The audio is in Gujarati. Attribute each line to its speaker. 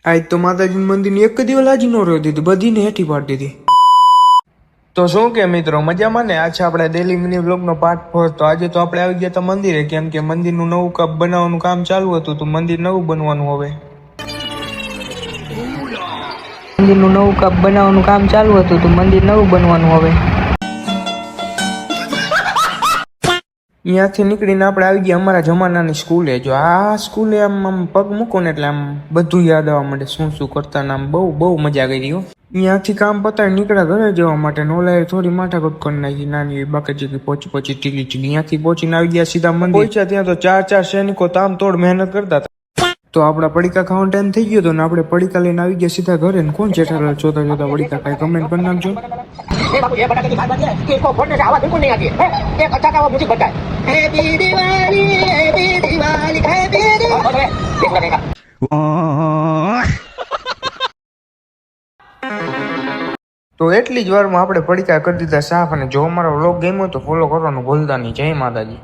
Speaker 1: આજ તો માતાજી મંદિરની એક દિવસ લાજી નો રહ્યો દીધી, બધીને હેઠી પાડી દીધી. તો શું કે મિત્રો મજામાં ને? આ છે આપણે ડેલી મિની વ્લોગનો પાર્ટ 4. તો આજે તો આપણે આવી ગયા હતા મંદિરે, કેમ કે મંદિરનું નવું કપ બનાવવાનું કામ ચાલુ હતું. તો મંદિર નવું બનવાનું હવે. મંદિરનું નવું કપ બનાવવાનું કામ ચાલુ હતું. તો મંદિર નવું બનવાનું હવે. અહીંયાથી નીકળીને આપણે આવી ગયા અમારા જમાનાની સ્કૂલે. જો આ સ્કૂલે આમ પગ મૂકો ને એટલે આમ બધું યાદ આવવા માંડે, શું શું કરતા ને આમ બહુ મજા કરી હો. અહીંયાથી કામ પતાવી નીકળ્યા ઘરે જવા માટે. નોલાએ થોડી માથાકૂટ કરી નાખી નાની બાકી પહોંચી ટીલી. અહીંયાથી પહોંચીને આવી ગયા સીધા મંદિર. પહોંચ્યા ત્યાં તો ચાર સૈનિકો તામ તોડ મહેનત કરતા હતા. તો આપણા પડીકા ખાવાનો ટાઈમ થઈ ગયો હતો ને આપણે પડીકા લઈને આવી ગયા સીધા ઘરે. ને કોણ જેઠાલાલ જોતા પડીકા ખાય? કમેન્ટ કરી નાખજો. તો એટલી જ વારમાં આપણે પડીકા કરી દીધા સાફ. અને જો અમારો વ્લોગ ગમ્યો તો ફોલો કરવાનું ભૂલતા નહીં. જય માતાજી.